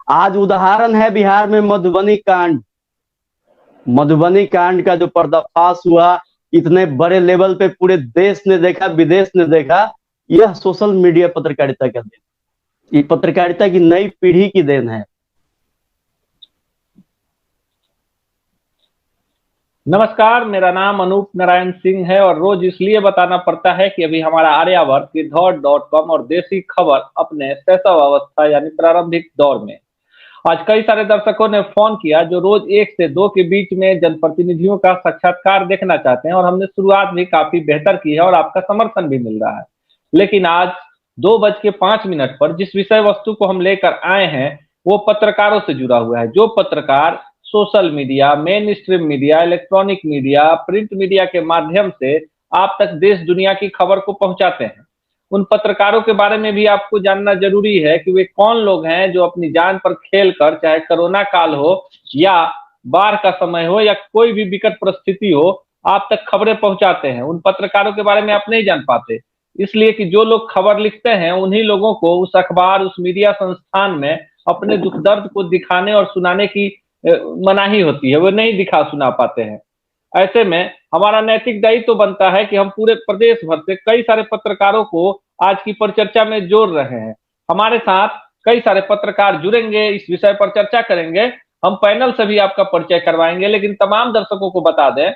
आज उदाहरण है बिहार में मधुबनी कांड। मधुबनी कांड का जो पर्दाफाश हुआ, इतने बड़े लेवल पे पूरे देश ने देखा, विदेश ने देखा। यह सोशल मीडिया पत्रकारिता का देन, ये पत्रकारिता की नई पीढ़ी की देन है। नमस्कार, मेरा नाम अनूप नारायण सिंह है और रोज इसलिए बताना पड़ता है कि अभी हमारा आर्यावर्त गिद्धौर.com और देसी खबर अपने शैशव अवस्था यानी प्रारंभिक दौर में। आज कई सारे दर्शकों ने फोन किया जो रोज 1 से 2 के बीच में जनप्रतिनिधियों का साक्षात्कार देखना चाहते हैं और हमने शुरुआत भी काफी बेहतर की है और आपका समर्थन भी मिल रहा है। लेकिन आज 2:05 पर जिस विषय वस्तु को हम लेकर आए हैं वो पत्रकारों से जुड़ा हुआ है। जो पत्रकार social media, main stream media, electronic media, print media के माध्यम से आप तक देश दुनिया की खबर को पहुंचाते हैं, उन पत्रकारों के बारे में भी आपको जानना जरूरी है कि वे कौन लोग हैं जो अपनी जान पर खेल कर, चाहे कोरोना काल हो या बाढ़ का समय हो या कोई भी विकट परिस्थिति हो, आप तक खबरें पहुंचाते हैं। उन पत्रकारों के बारे में आप नहीं जान पाते, इसलिए कि जो लोग खबर लिखते हैं उन्हीं लोगों को उस अखबार, उस मीडिया संस्थान में अपने दुख दर्द को दिखाने और सुनाने की मनाही होती है, वो नहीं दिखा सुना पाते हैं। ऐसे में हमारा नैतिक दायित्व तो बनता है कि हम पूरे प्रदेश भर से कई सारे पत्रकारों को आज की परिचर्चा में जोड़ रहे हैं। हमारे साथ कई सारे पत्रकार जुड़ेंगे, इस विषय पर चर्चा करेंगे। हम पैनल से भी आपका परिचय करवाएंगे, लेकिन तमाम दर्शकों को बता दें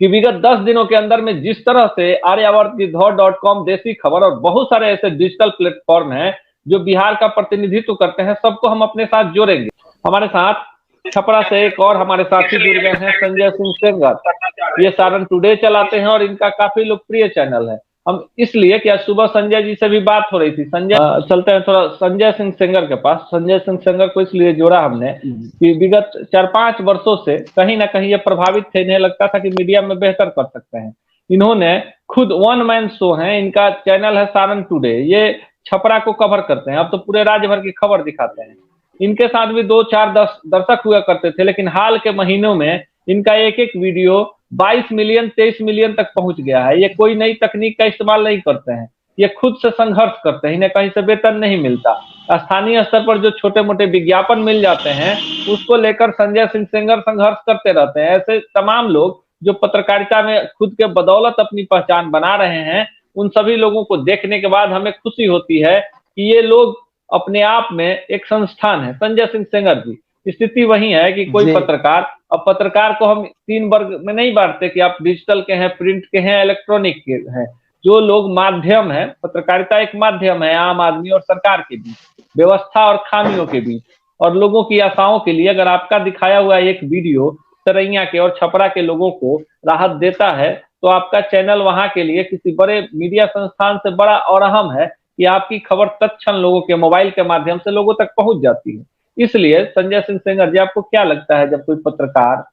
कि विगत 10 दिनों के अंदर में जिस तरह से आर्यावर्त गिद्धौर.com, देसी खबर और बहुत सारे ऐसे डिजिटल प्लेटफॉर्म हैं जो बिहार का प्रतिनिधित्व करते हैं, सबको हम अपने साथ जोड़ेंगे। हमारे साथ छपरा से एक और हमारे साथी जुड़ गए हैं, संजय सिंह सेंगर। ये सारण टुडे चलाते हैं और इनका काफी लोकप्रिय चैनल है। हम इसलिए कि आज सुबह संजय जी से भी बात हो रही थी। संजय, चलते हैं थोड़ा संजय सिंह सेंगर के पास। संजय सिंह सेंगर को इसलिए जोड़ा हमने कि विगत 4-5 वर्षों से कहीं ना कहीं ये प्रभावित थे, इन्हें लगता था कि मीडिया में बेहतर कर सकते हैं। इन्होंने खुद वन मैन शो है, इनका चैनल है सारण टुडे। ये छपरा को कवर करते हैं, अब तो पूरे राज्य भर की खबर दिखाते हैं। इनके साथ भी 2-4 दर्शक हुआ करते थे, लेकिन हाल के महीनों में इनका एक एक वीडियो 22 मिलियन 23 मिलियन तक पहुंच गया है। ये कोई नई तकनीक का इस्तेमाल नहीं करते हैं, ये खुद से संघर्ष करते हैं, इन्हें कहीं से वेतन नहीं मिलता। स्थानीय स्तर पर जो छोटे मोटे विज्ञापन मिल जाते हैं उसको लेकर संजय सिंह सेंगर संघर्ष करते रहते हैं। ऐसे तमाम लोग जो पत्रकारिता में खुद के बदौलत अपनी पहचान बना रहे हैं, उन सभी लोगों को देखने के बाद हमें खुशी होती है कि ये लोग अपने आप में एक संस्थान है। संजय सिंह सेंगर जी, स्थिति वही है कि कोई पत्रकार, अब पत्रकार को हम 3 वर्ग में नहीं बांटते कि आप डिजिटल के हैं, प्रिंट के हैं, इलेक्ट्रॉनिक के हैं। जो लोग माध्यम है, पत्रकारिता एक माध्यम है आम आदमी और सरकार के बीच, व्यवस्था और खामियों के बीच और लोगों की आशाओं के लिए। अगर आपका दिखाया हुआ एक वीडियो सरैया के और छपरा के लोगों को राहत देता है तो आपका चैनल वहां के लिए किसी बड़े मीडिया संस्थान से बड़ा और अहम है कि आपकी खबर तत्क्षण लोगों के मोबाइल के माध्यम से लोगों तक पहुंच जाती है। इसलिए संजय सिंह सेंगर जी, आपको क्या लगता है जब कोई पत्रकार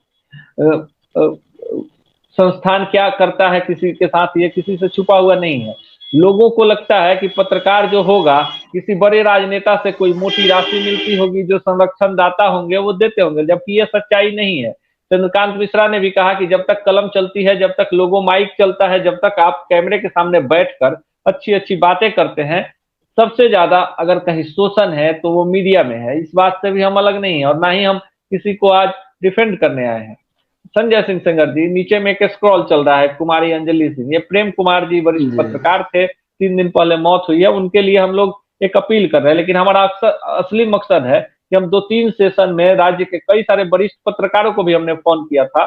संस्थान क्या करता है किसी के साथ, ये किसी से छुपा हुआ नहीं है। लोगों को लगता है कि पत्रकार जो होगा किसी बड़े राजनेता से कोई मोटी राशि मिलती होगी, जो संरक्षण दाता होंगे वो देते होंगे, जबकि ये सच्चाई नहीं है। चंद्रकांत मिश्रा ने भी कहा कि जब तक कलम चलती है, जब तक लोगो माइक चलता है, जब तक आप कैमरे के सामने बैठकर अच्छी अच्छी बातें करते हैं, सबसे ज्यादा अगर कहीं शोषण है तो वो मीडिया में है। इस बात से भी हम अलग नहीं है और ना ही हम किसी को आज डिफेंड करने आए हैं। संजय सिंह सेंगर जी, नीचे में एक स्क्रॉल चल रहा है, कुमारी अंजलि सिंह, ये प्रेम कुमार जी वरिष्ठ पत्रकार थे, 3 दिन पहले मौत हुई है, उनके लिए हम लोग एक अपील कर रहे हैं। लेकिन हमारा असली मकसद है कि हम 2-3 सेशन में राज्य के कई सारे वरिष्ठ पत्रकारों को भी हमने फोन किया था,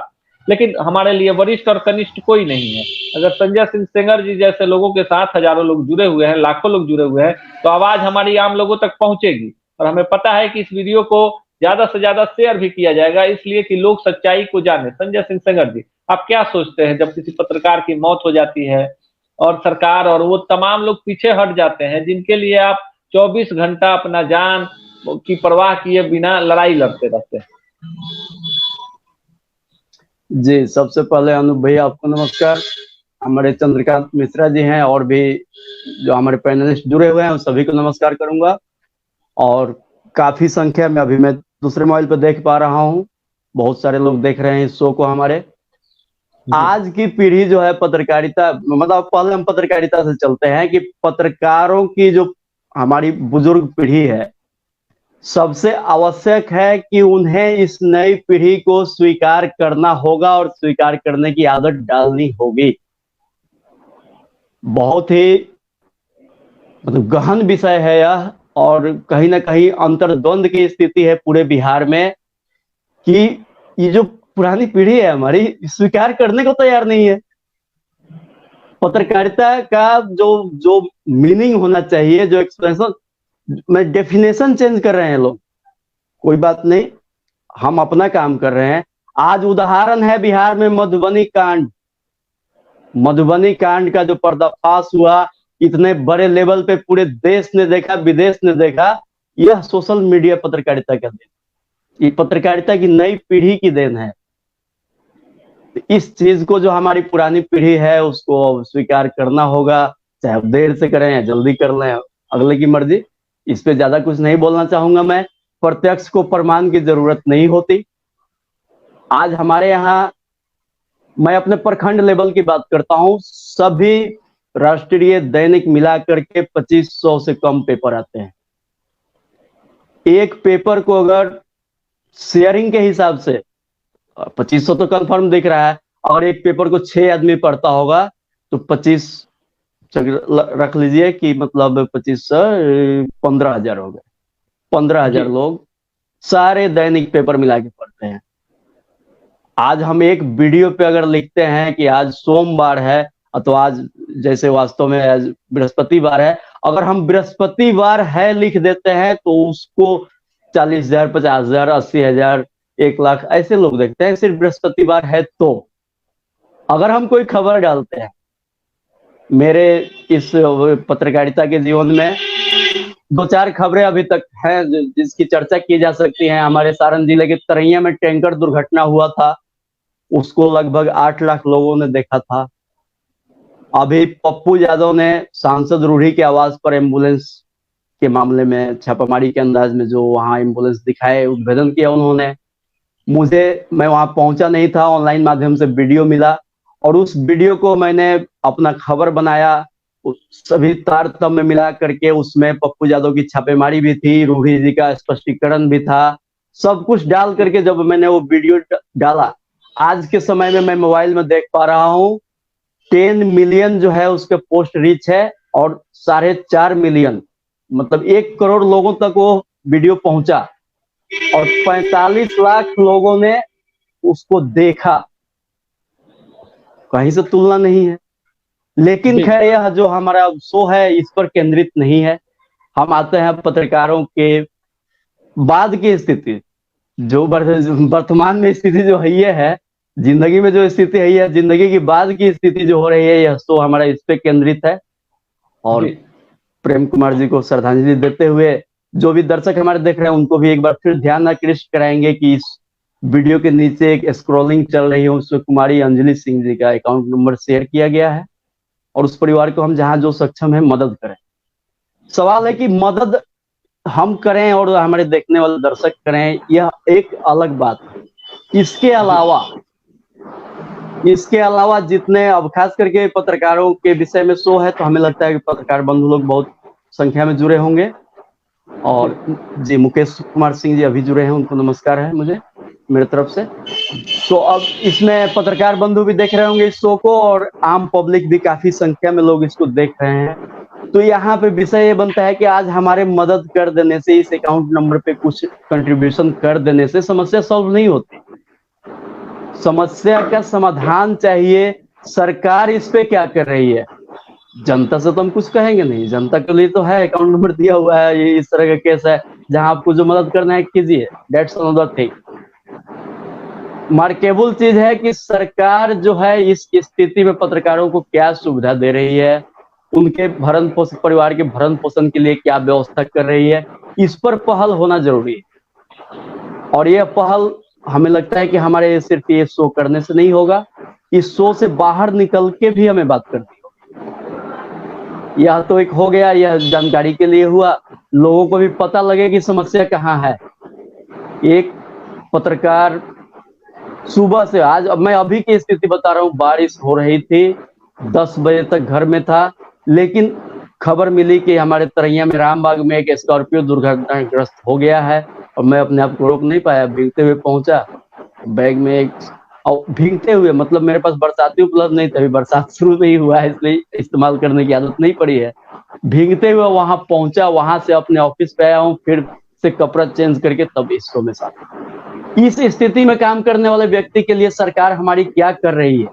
लेकिन हमारे लिए वरिष्ठ और कनिष्ठ कोई नहीं है। अगर संजय सिंह सेंगर जी जैसे लोगों के साथ हजारों लोग जुड़े हुए हैं, लाखों लोग जुड़े हुए हैं, तो आवाज हमारी आम लोगों तक पहुंचेगी और हमें पता है कि इस वीडियो को ज्यादा से ज्यादा शेयर भी किया जाएगा, इसलिए कि लोग सच्चाई को जाने। संजय सिंह सेंगर जी, आप क्या सोचते हैं जब किसी पत्रकार की मौत हो जाती है और सरकार और वो तमाम लोग पीछे हट जाते हैं जिनके लिए आप 24 घंटा अपना जान की परवाह किए बिना लड़ाई लड़ते रहते हैं? जी, सबसे पहले अनूप भैया आपको नमस्कार। हमारे चंद्रकांत मिश्रा जी हैं और भी जो हमारे पैनलिस्ट जुड़े हुए हैं उन सभी को नमस्कार करूंगा। और काफी संख्या में अभी मैं दूसरे मोबाइल पर देख पा रहा हूँ, बहुत सारे लोग देख रहे हैं इस शो को हमारे। आज की पीढ़ी जो है पत्रकारिता, मतलब पहले हम पत्रकारिता से चलते हैं कि पत्रकारों की जो हमारी बुजुर्ग पीढ़ी है, सबसे आवश्यक है कि उन्हें इस नई पीढ़ी को स्वीकार करना होगा और स्वीकार करने की आदत डालनी होगी। बहुत ही मतलब गहन विषय है यह, और कहीं ना कहीं अंतर्द्वंद की स्थिति है पूरे बिहार में कि ये जो पुरानी पीढ़ी है हमारी स्वीकार करने को तैयार नहीं है। पत्रकारिता का जो जो मीनिंग होना चाहिए, जो एक्सप्रेशन में डेफिनेशन चेंज कर रहे हैं लोग। कोई बात नहीं, हम अपना काम कर रहे हैं। आज उदाहरण है बिहार में मधुबनी कांड। मधुबनी कांड का जो पर्दाफाश हुआ, इतने बड़े लेवल पे पूरे देश ने देखा, विदेश ने देखा, यह सोशल मीडिया पत्रकारिता का देन, ये पत्रकारिता की नई पीढ़ी की देन है। इस चीज को जो हमारी पुरानी पीढ़ी है उसको स्वीकार करना होगा, चाहे देर से करें या जल्दी कर लें, अगले की मर्जी। इस पे ज्यादा कुछ नहीं बोलना चाहूंगा मैं। प्रत्यक्ष को प्रमाण की जरूरत नहीं होती। आज हमारे यहाँ, मैं अपने प्रखंड लेवल की बात करता हूँ, सभी राष्ट्रीय दैनिक मिलाकर के 2500 से कम पेपर आते हैं। एक पेपर को अगर शेयरिंग के हिसाब से 2500 तो कंफर्म दिख रहा है, और एक पेपर को 6 आदमी पढ़ता होगा तो 25 रख लीजिए कि मतलब 25 15,000 हो गए। 15,000 लोग सारे दैनिक पेपर मिला के पढ़ते हैं। आज हम एक वीडियो पे अगर लिखते हैं कि आज सोमवार है, तो आज जैसे वास्तव में आज बृहस्पतिवार है, अगर हम बृहस्पतिवार है लिख देते हैं तो उसको 40,000, 50,000, 80,000, 1,00,000 ऐसे लोग देखते हैं, सिर्फ बृहस्पतिवार है। तो अगर हम कोई खबर डालते हैं, मेरे इस पत्रकारिता के जीवन में 2-4 खबरें अभी तक हैं जिसकी चर्चा की जा सकती है। हमारे सारण जिले के तरैया में टैंकर दुर्घटना हुआ था, उसको लगभग 8 लाख लोगों ने देखा था। अभी पप्पू यादव ने सांसद रूढ़ी के आवास पर एम्बुलेंस के मामले में छापामारी के अंदाज में जो वहां एम्बुलेंस दिखाए, उद्भेदन किया उन्होंने। मैं वहां पहुंचा नहीं था, ऑनलाइन माध्यम से वीडियो मिला और उस वीडियो को मैंने अपना खबर बनाया। सभी तारतम्य मिला करके उसमें पप्पू यादव की छापेमारी भी थी, रूढ़ी जी का स्पष्टीकरण भी था। सब कुछ डाल करके जब मैंने वो वीडियो डाला, आज के समय में मैं मोबाइल में देख पा रहा हूँ 10 मिलियन जो है उसके पोस्ट रीच है, और 4.5 मिलियन मतलब 1 करोड़ लोगों तक वो वीडियो पहुंचा, और 45 लाख लोगों ने उसको देखा। कहीं से तुलना नहीं है। लेकिन खैर, यह जो हमारा शो है इस पर केंद्रित नहीं है। हम आते हैं पत्रकारों के बाद की स्थिति, जो वर्तमान में स्थिति जो है ये है, जिंदगी में जो स्थिति है ये, जिंदगी की बाद की स्थिति जो हो रही है, यह शो हमारा इस पे केंद्रित है। और प्रेम कुमार जी को श्रद्धांजलि देते हुए जो भी दर्शक हमारे देख रहे हैं उनको भी एक बार फिर ध्यान आकृष्ट कराएंगे कि इस वीडियो के नीचे एक स्क्रॉलिंग चल रही है, उसमें कुमारी अंजलि सिंह जी का अकाउंट नंबर शेयर किया गया है, और उस परिवार को हम जहां जो सक्षम है मदद करें। सवाल है कि मदद हम करें और हमारे देखने वाले दर्शक करें, यह एक अलग बात है। इसके अलावा जितने, अब खास करके पत्रकारों के विषय में शो है, तो हमें लगता है कि पत्रकार बंधु लोग बहुत संख्या में जुड़े होंगे। और जी मुकेश कुमार सिंह जी अभी जुड़े हैं, उनको नमस्कार है मुझे मेरे तरफ से। तो अब इसमें पत्रकार बंधु भी देख रहे होंगे इस शो को, और आम पब्लिक भी काफी संख्या में लोग इसको देख रहे हैं। तो यहाँ पे विषय ये बनता है कि आज हमारे मदद कर देने से, इस अकाउंट नंबर पे कुछ कंट्रीब्यूशन कर देने से समस्या सॉल्व नहीं होती। समस्या का समाधान चाहिए। सरकार इस पे क्या कर रही है, जनता से तो हम कुछ कहेंगे नहीं, जनता के लिए तो है, अकाउंट नंबर दिया हुआ है, ये इस तरह का केस है, जहां आपको जो मदद करना है कीजिए, दैट्स अनदर थिंग। मार्केबल चीज है कि सरकार जो है इस स्थिति में पत्रकारों को क्या सुविधा दे रही है, उनके भरण पोषण, परिवार के भरण पोषण के लिए क्या व्यवस्था कर रही है, इस पर पहल होना जरूरी है। और यह पहल हमें लगता है कि हमारे सिर्फ ये शो करने से नहीं होगा, इस शो से बाहर निकल के भी हमें बात करनी होगी। यह तो एक हो गया, यह जानकारी के लिए हुआ, लोगों को भी पता लगे कि समस्या कहाँ है। एक पत्रकार सुबह से, आज अब मैं अभी की स्थिति बता रहा हूँ, बारिश हो रही थी, 10 बजे तक घर में था, लेकिन खबर मिली कि हमारे तरैया में रामबाग में एक स्कॉर्पियो दुर्घटनाग्रस्त हो गया है और मैं अपने आप को रोक नहीं पाया, भीगते हुए पहुंचा। बैग में एक और भीगते हुए, मतलब मेरे पास बरसाती उपलब्ध नहीं था, अभी बरसात शुरू नहीं हुआ है इसलिए इस्तेमाल करने की आदत नहीं पड़ी है। भीगते हुए वहां पहुंचा, वहां से अपने ऑफिस पे आया हूँ, फिर से कपड़ा चेंज करके तब इस शो में शामिल। इस स्थिति में काम करने वाले व्यक्ति के लिए सरकार हमारी क्या कर रही है,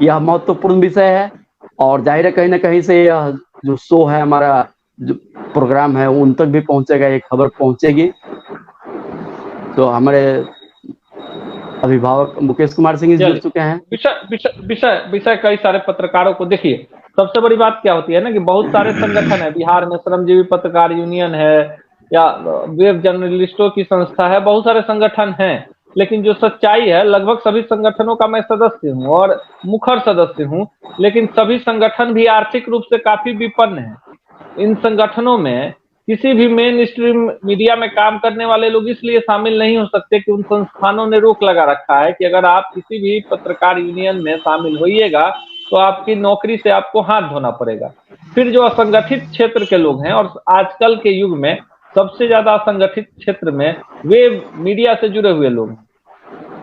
यह महत्वपूर्ण विषय है। और जाहिर है कहीं ना कहीं से यह जो शो है हमारा, जो प्रोग्राम है, उन तक भी पहुंचेगा, ये खबर पहुंचेगी। तो हमारे अभिभावक मुकेश कुमार सिंह जुड़ चुके हैं। विषय कई सारे पत्रकारों को देखिए, सबसे बड़ी बात क्या होती है ना कि बहुत सारे संगठन है बिहार में, श्रमजीवी पत्रकार यूनियन है या वेब जर्नलिस्टों की संस्था है, बहुत सारे संगठन हैं। लेकिन जो सच्चाई है, लगभग सभी संगठनों का मैं सदस्य हूं और मुखर सदस्य हूं, लेकिन सभी संगठन भी आर्थिक रूप से काफी विपन्न है। इन संगठनों में किसी भी मेन स्ट्रीम मीडिया में काम करने वाले लोग इसलिए शामिल नहीं हो सकते कि उन संस्थानों ने रोक लगा रखा है कि अगर आप किसी भी पत्रकार यूनियन में शामिल होइएगा तो आपकी नौकरी से आपको हाथ धोना पड़ेगा। फिर जो असंगठित क्षेत्र के लोग हैं, और आजकल के युग में सबसे ज्यादा असंगठित क्षेत्र में वे मीडिया से जुड़े हुए लोग हैं।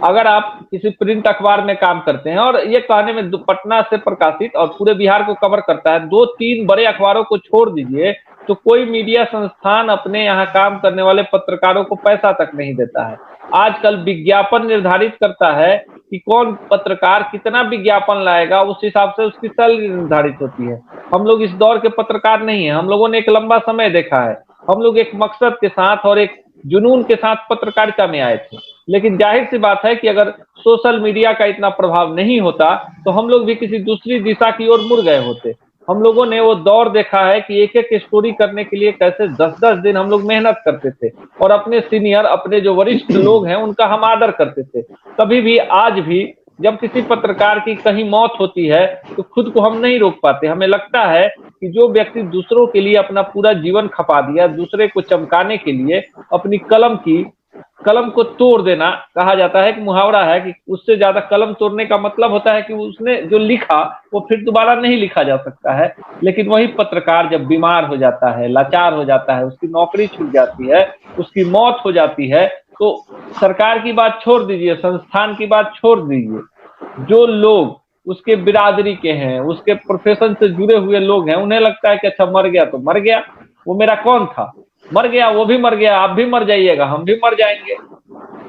अगर आप किसी प्रिंट अखबार में काम करते हैं, और ये कहने में पटना से प्रकाशित और पूरे बिहार को कवर करता है, 2-3 बड़े अखबारों को छोड़ दीजिए तो कोई मीडिया संस्थान अपने यहाँ काम करने वाले पत्रकारों को पैसा तक नहीं देता है। आजकल विज्ञापन निर्धारित करता है कि कौन पत्रकार कितना विज्ञापन लाएगा, उस हिसाब से उसकी सैलरी निर्धारित होती है। हम लोग इस दौर के पत्रकार नहीं है, हम लोगों ने एक लंबा समय देखा है। हम लोग एक मकसद के साथ और एक जुनून के साथ पत्रकारिता में आए थे। लेकिन जाहिर सी बात है कि अगर सोशल मीडिया का इतना प्रभाव नहीं होता तो हम लोग भी किसी दूसरी दिशा की ओर मुड़ गए होते। हम लोगों ने वो दौर देखा है कि एक एक स्टोरी करने के लिए कैसे 10-10 दिन हम लोग मेहनत करते थे, और अपने सीनियर, अपने जो वरिष्ठ लोग हैं उनका हम आदर करते थे। कभी भी, आज भी जब किसी पत्रकार की कहीं मौत होती है तो खुद को हम नहीं रोक पाते। हमें लगता है कि जो व्यक्ति दूसरों के लिए अपना पूरा जीवन खपा दिया, दूसरे को चमकाने के लिए अपनी कलम को तोड़ देना, कहा जाता है कि मुहावरा है कि उससे ज्यादा कलम तोड़ने का मतलब होता है कि उसने जो लिखा वो फिर दोबारा नहीं लिखा जा सकता है। लेकिन वही पत्रकार जब बीमार हो जाता है, लाचार हो जाता है, उसकी नौकरी छूट जाती है, उसकी मौत हो जाती है, तो सरकार की बात छोड़ दीजिए, संस्थान की बात छोड़ दीजिए, जो लोग उसके बिरादरी के हैं, उसके प्रोफेशन से जुड़े हुए लोग हैं, उन्हें लगता है कि अच्छा मर गया तो मर गया, वो मेरा कौन था, मर गया, वो भी मर गया, आप भी मर जाइएगा, हम भी मर जाएंगे।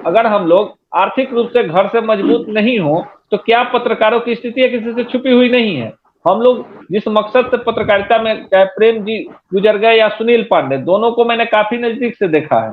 अगर हम लोग आर्थिक रूप से घर से मजबूत नहीं हो तो क्या पत्रकारों की स्थिति किसी से छुपी हुई नहीं है। हम लोग जिस मकसद से पत्रकारिता में, चाहे प्रेम जी गुजर गए या सुनील पांडे, दोनों को मैंने काफी नजदीक से देखा है।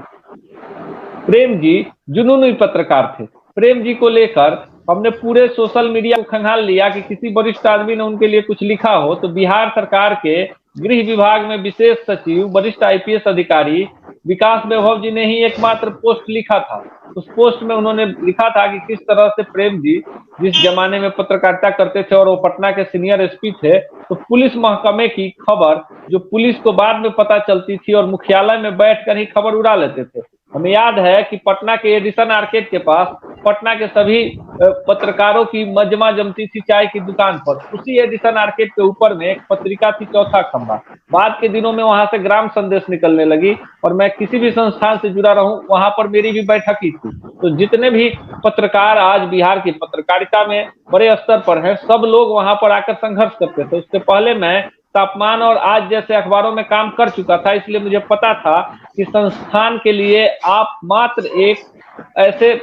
प्रेम जी जुनूनी पत्रकार थे। प्रेम जी को लेकर हमने पूरे सोशल मीडिया को खंगाल लिया कि किसी वरिष्ठ आदमी ने उनके लिए कुछ लिखा हो तो बिहार सरकार के गृह विभाग में विशेष सचिव, वरिष्ठ आईपीएस अधिकारी विकास वैभव जी ने ही एकमात्र पोस्ट लिखा था। उस पोस्ट में उन्होंने लिखा था कि किस तरह से प्रेम जी जिस जमाने में पत्रकारिता करते थे और वो पटना के सीनियर एसपी थे, तो पुलिस महकमे की खबर जो पुलिस को बाद में पता चलती थी और मुख्यालय में बैठकर ही खबर उड़ा लेते थे। हमें याद है कि पटना के एडिसन आर्केड के पास पटना के सभी पत्रकारों की मजमा जमती थी चाय की दुकान पर। उसी एडिसन आर्केड के ऊपर में एक पत्रिका थी, चौथा खंबा। बाद के दिनों में वहां से ग्राम संदेश निकलने लगी, और मैं किसी भी संस्थान से जुड़ा रहूं, वहां पर मेरी भी बैठक ही थी। तो जितने भी पत्रकार आज बिहार की पत्रकारिता में बड़े स्तर पर हैं, सब लोग वहां पर आकर संघर्ष करते थे। उससे पहले मैं तापमान और आज जैसे अखबारों में काम कर चुका था, इसलिए मुझे पता था कि संस्थान के लिए आप मात्र एक ऐसे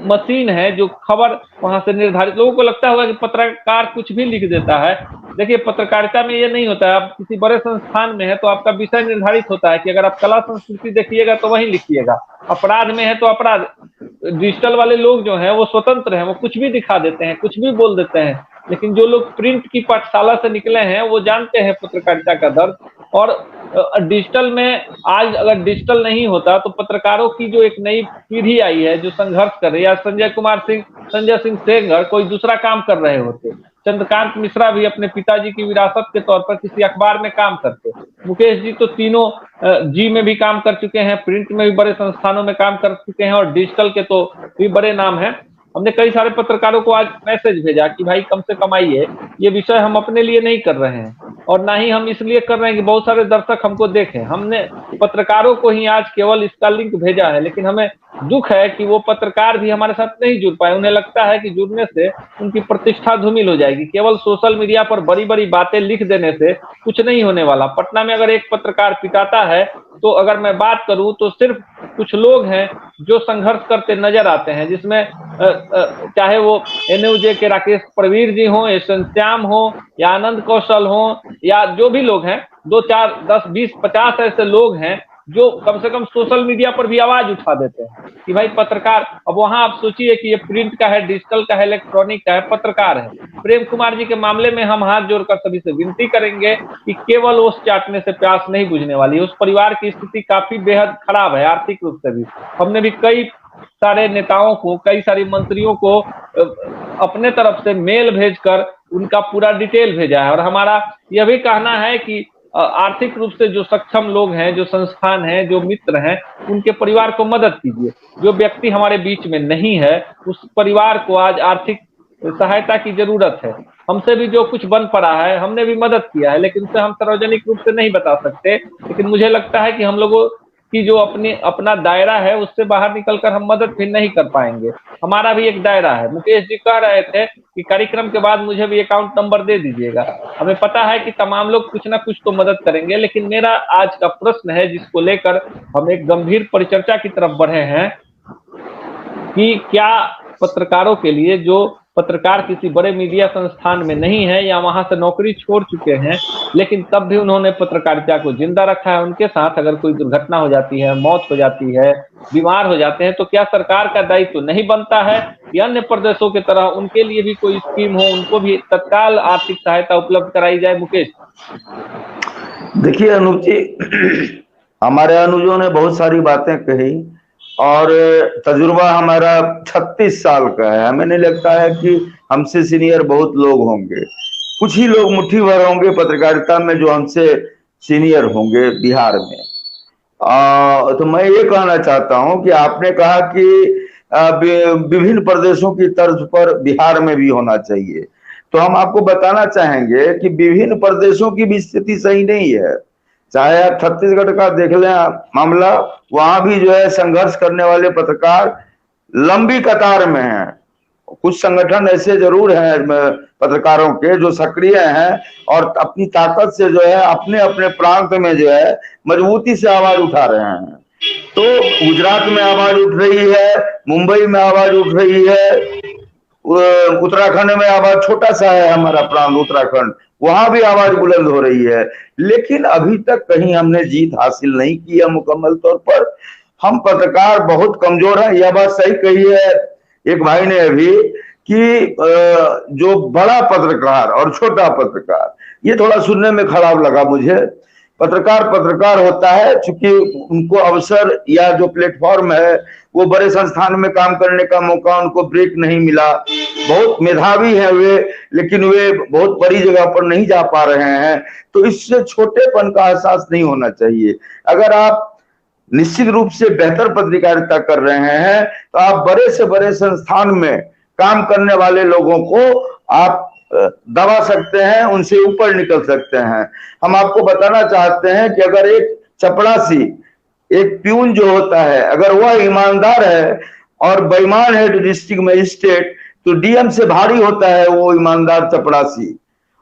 मशीन है जो खबर वहां से निर्धारित। लोगों को लगता होगा कि पत्रकार कुछ भी लिख देता है। देखिए, पत्रकारिता में ये नहीं होता है। आप किसी बड़े संस्थान में है तो आपका विषय निर्धारित होता है कि अगर आप कला संस्कृति देखिएगा तो वही लिखिएगा, अपराध में है तो अपराध। डिजिटल वाले लोग जो हैं वो स्वतंत्र हैं, वो कुछ भी दिखा देते हैं, कुछ भी बोल देते हैं। लेकिन जो लोग प्रिंट की पाठशाला से निकले हैं वो जानते हैं पत्रकारिता का दर्द। और डिजिटल में आज अगर डिजिटल नहीं होता तो पत्रकारों की जो एक नई पीढ़ी आई है जो संघर्ष कर रही है, संजय सिंह सेंगर कोई दूसरा काम कर रहे होते, चंद्रकांत मिश्रा भी अपने पिताजी की विरासत के तौर पर किसी अखबार में काम करते, मुकेश जी तो तीनों जी में भी काम कर चुके हैं, प्रिंट में भी बड़े संस्थानों में काम कर चुके हैं, और डिजिटल के तो भी बड़े नाम हैं। हमने कई सारे पत्रकारों को आज मैसेज भेजा कि भाई कम से कम आइए, ये विषय हम अपने लिए नहीं कर रहे हैं और ना ही हम इसलिए कर रहे हैं कि बहुत सारे दर्शक हमको देखें। हमने पत्रकारों को ही आज केवल इसका लिंक भेजा है, लेकिन हमें दुख है कि वो पत्रकार भी हमारे साथ नहीं जुड़ पाए। उन्हें लगता है कि जुड़ने से उनकी प्रतिष्ठा धूमिल हो जाएगी। केवल सोशल मीडिया पर बड़ी बड़ी बातें लिख देने से कुछ नहीं होने वाला। पटना में अगर एक पत्रकार पिटाता है तो अगर मैं बात करूं तो सिर्फ कुछ लोग हैं जो संघर्ष करते नजर आते हैं, जिसमें चाहे वो एनयूजे के राकेश प्रवीर जी हो, एसएन श्याम हो या आनंद कौशल हो या जो भी लोग हैं, 2 4 10 20 50 ऐसे लोग हैं जो कम से कम सोशल मीडिया पर भी आवाज उठा देते हैं कि भाई पत्रकार। अब वहां आप सोचिए कि ये प्रिंट का है, डिजिटल का है, इलेक्ट्रॉनिक का है, पत्रकार है। प्रेम कुमार जी के मामले में हम हाथ जोड़कर सभी से विनती करेंगे कि केवल ओस चाटने से प्यास नहीं बुझने वाली। उस परिवार की स्थिति काफी बेहद खराब है आर्थिक रूप से भी। हमने भी कई सारे नेताओं को, कई सारे मंत्रियों को अपने तरफ से मेल भेजकर उनका पूरा डिटेल भेजा है और हमारा यह भी कहना है कि आर्थिक रूप से जो सक्षम लोग हैं, जो संस्थान हैं, जो मित्र हैं, उनके परिवार को मदद कीजिए। जो व्यक्ति हमारे बीच में नहीं है उस परिवार को आज आर्थिक सहायता की जरूरत है। हमसे भी जो कुछ बन पड़ा है हमने भी मदद किया है, लेकिन उसे हम सार्वजनिक रूप से नहीं बता सकते। लेकिन मुझे लगता है कि हम लोगों की जो अपना दायरा है उससे बाहर निकलकर हम मदद भी नहीं कर पाएंगे। हमारा भी एक दायरा है। मुकेश जी कह रहे थे कि कार्यक्रम के बाद मुझे भी अकाउंट नंबर दे दीजिएगा। हमें पता है कि तमाम लोग कुछ ना कुछ तो मदद करेंगे, लेकिन मेरा आज का प्रश्न है जिसको लेकर हम एक गंभीर परिचर्चा की तरफ बढ़े हैं कि क्या पत्रकारों के लिए, जो पत्रकार किसी बड़े मीडिया संस्थान में नहीं है या वहां से नौकरी छोड़ चुके हैं लेकिन तब भी उन्होंने पत्रकारिता को जिंदा रखा है, उनके साथ अगर कोई दुर्घटना हो जाती है, मौत हो जाती है, बीमार हो जाते हैं, तो क्या सरकार का दायित्व तो नहीं बनता है या अन्य प्रदेशों की तरह उनके लिए भी कोई स्कीम हो, उनको भी तत्काल आर्थिक सहायता उपलब्ध कराई जाए? मुकेश। देखिए अनूप जी, हमारे अनुजों ने बहुत सारी बातें कही और तजुर्बा हमारा 36 साल का है। हमें नहीं लगता है कि हमसे सीनियर बहुत लोग होंगे। कुछ ही लोग मुट्ठी भर होंगे पत्रकारिता में जो हमसे सीनियर होंगे बिहार में। तो मैं ये कहना चाहता हूं कि आपने कहा कि विभिन्न प्रदेशों की तर्ज पर बिहार में भी होना चाहिए, तो हम आपको बताना चाहेंगे कि विभिन्न प्रदेशों की भी स्थिति सही नहीं है। चाहे आप छत्तीसगढ़ का देख लें मामला, वहां भी जो है संघर्ष करने वाले पत्रकार लंबी कतार में हैं। कुछ संगठन ऐसे जरूर हैं पत्रकारों के जो सक्रिय हैं और अपनी ताकत से जो है अपने अपने प्रांत में जो है मजबूती से आवाज उठा रहे हैं। तो गुजरात में आवाज उठ रही है, मुंबई में आवाज उठ रही है, उत्तराखंड में आवाज, छोटा सा है हमारा प्रांत उत्तराखंड, वहां भी आवाज बुलंद हो रही है। लेकिन अभी तक कहीं हमने जीत हासिल नहीं की है मुकम्मल तौर पर। हम पत्रकार बहुत कमजोर हैं। यह बात सही कही है एक भाई ने अभी कि जो बड़ा पत्रकार और छोटा पत्रकार, ये थोड़ा सुनने में खराब लगा मुझे। पत्रकार होता है चूंकि उनको अवसर या जो प्लेटफॉर्म है वो बड़े संस्थान में काम करने का मौका उनको ब्रेक नहीं मिला। बहुत मेधावी है वे, लेकिन वे बहुत बड़ी जगह पर नहीं जा पा रहे हैं, तो इससे छोटेपन का एहसास नहीं होना चाहिए। अगर आप निश्चित रूप से बेहतर पत्रकारिता कर रहे हैं तो आप बड़े से बड़े संस्थान में काम करने वाले लोगों को आप दबा सकते हैं, उनसे ऊपर निकल सकते हैं। हम आपको बताना चाहते हैं कि अगर एक चपरासी, एक प्यून जो होता है, अगर वह ईमानदार है और बेईमान है डिस्ट्रिक्ट मजिस्ट्रेट, तो डीएम से भारी होता है वो ईमानदार चपरासी।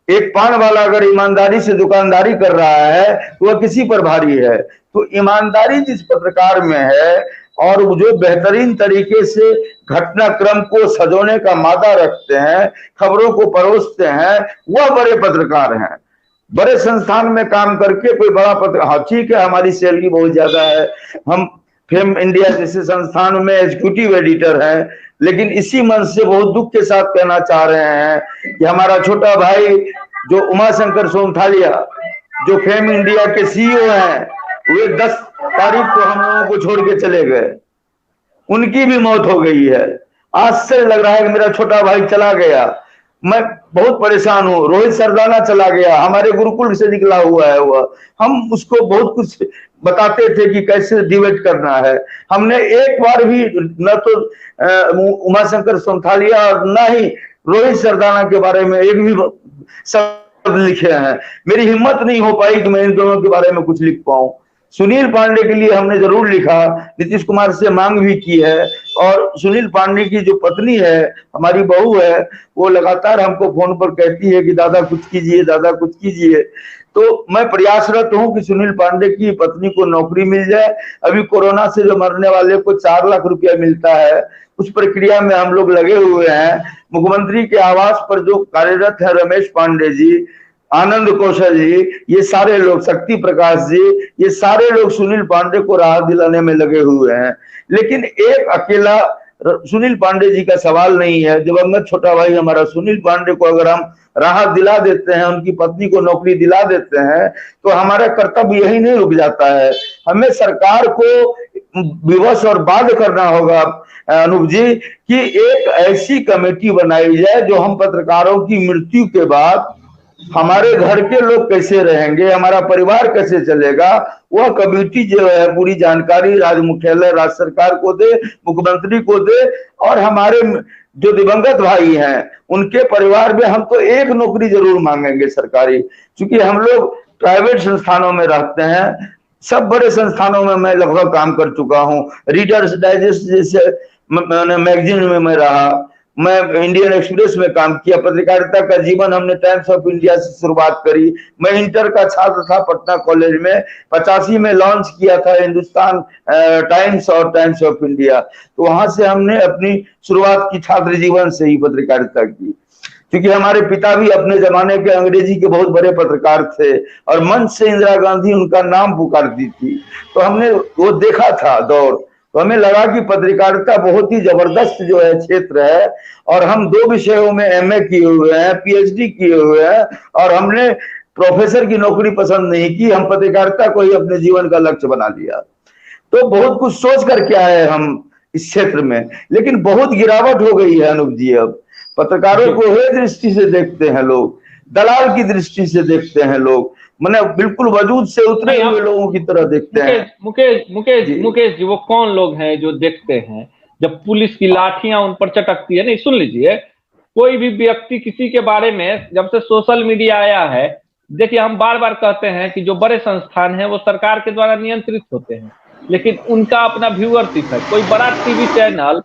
एक पान वाला अगर ईमानदारी से दुकानदारी कर रहा है तो वह किसी पर भारी है। तो ईमानदारी जिस पत्रकार में है और जो बेहतरीन तरीके से घटनाक्रम को सजोने का मादा रखते हैं, खबरों को परोसते हैं, वह बड़े पत्रकार हैं। बड़े संस्थान में काम करके कोई बड़ा पत्रकार, हाँ ठीक है हमारी सैलरी बहुत ज्यादा है, हम फेम इंडिया जैसे संस्थान में एग्जीक्यूटिव एडिटर हैं, लेकिन इसी मन से बहुत दुख के साथ कहना चाह रहे हैं कि हमारा छोटा भाई जो उमाशंकर सोमथालिया, जो फेम इंडिया के सीईओ हैं, वे 10 तारीख को हम लोगों को छोड़ के चले गए। उनकी भी मौत हो गई है। आश्चर्य लग रहा है कि मेरा छोटा भाई चला गया। मैं बहुत परेशान हूँ। रोहित सरदाना चला गया, हमारे गुरुकुल से निकला हुआ है वह। हम उसको बहुत कुछ बताते थे कि कैसे डिबेट करना है। हमने एक बार भी न तो उमाशंकर सोमथालिया और न ही रोहित सरदाना के बारे में एक भी शब्द लिखे हैं। मेरी हिम्मत नहीं हो पाई कि मैं इन दोनों के बारे में कुछ लिख पाऊं। सुनील पांडे के लिए हमने जरूर लिखा, नीतीश कुमार से मांग भी की है, और सुनील पांडे की जो पत्नी है, हमारी बहू है, वो लगातार हमको फोन पर कहती है कि दादा कुछ कीजिए, दादा कुछ कीजिए। तो मैं प्रयासरत हूं कि सुनील पांडे की पत्नी को नौकरी मिल जाए। अभी कोरोना से जो मरने वाले को 4 लाख रुपया मिलता है, उस प्रक्रिया में हम लोग लगे हुए हैं। मुख्यमंत्री के आवास पर जो कार्यरत है रमेश पांडे जी, आनंद कौशल जी, ये सारे लोग, शक्ति प्रकाश जी, ये सारे लोग सुनील पांडे को राहत दिलाने में लगे हुए हैं। लेकिन एक अकेला सुनील पांडे जी का सवाल नहीं है। दिवंगत छोटा भाई हमारा सुनील पांडे को अगर हम राहत दिला देते हैं, उनकी पत्नी को नौकरी दिला देते हैं, तो हमारा कर्तव्य यही नहीं रुक जाता है। हमें सरकार को विवश और बाध्य करना होगा अनूप जी कि एक ऐसी कमेटी बनाई जाए जो हम पत्रकारों की मृत्यु के बाद हमारे घर के लोग कैसे रहेंगे, हमारा परिवार कैसे चलेगा, वह कमेटी जो है पूरी जानकारी राज्य मुख्यालय, राज्य सरकार को दे, मुख्यमंत्री को दे, और हमारे जो दिवंगत भाई हैं उनके परिवार में हम तो एक नौकरी जरूर मांगेंगे सरकारी। क्योंकि हम लोग प्राइवेट संस्थानों में रहते हैं, सब बड़े संस्थानों में मैं लगभग काम कर चुका हूँ। रीडर्स डाइजेस्ट जैसे मैगजीन में मैं रहा, मैं इंडियन एक्सप्रेस में काम किया, पत्रकारिता का जीवन हमने टाइम्स ऑफ इंडिया से शुरुआत करी। मैं इंटर का छात्र था पटना कॉलेज में, 85 में लॉन्च किया था हिंदुस्तान टाइम्स और टाइम्स ऑफ इंडिया। तो वहां से हमने अपनी शुरुआत की छात्र जीवन से ही पत्रकारिता की। क्योंकि हमारे पिता भी अपने जमाने के अंग्रेजी के बहुत बड़े पत्रकार थे, और मंच से इंदिरा गांधी उनका नाम पुकारती थी, तो हमने वो देखा था दौर। तो हमें लगा कि पत्रकारिता बहुत ही जबरदस्त जो है क्षेत्र है, और हम 2 विषयों में एमए किए हुए हैं, पीएचडी किए हुए हैं, और हमने प्रोफेसर की नौकरी पसंद नहीं की, हम पत्रकारिता को ही अपने जीवन का लक्ष्य बना लिया। तो बहुत कुछ सोच करके आए हम इस क्षेत्र में, लेकिन बहुत गिरावट हो गई है अनूप जी। अब पत्रकारों को हे दृष्टि से देखते हैं लोग, दलाल की दृष्टि से देखते हैं लोग, मैंने बिल्कुल वजूद से उतरे हुए लोगों की तरह देखते हैं। मुकेश जी, वो कौन लोग हैं जो देखते हैं जब पुलिस की लाठियां उन पर चटकती है? नहीं, सुन लीजिए, कोई भी व्यक्ति किसी के बारे में, जब से सोशल मीडिया आया है, देखिए हम बार बार कहते हैं कि जो बड़े संस्थान हैं वो सरकार के द्वारा नियंत्रित होते हैं, लेकिन उनका अपना व्यूअरशिप है। कोई बड़ा टीवी चैनल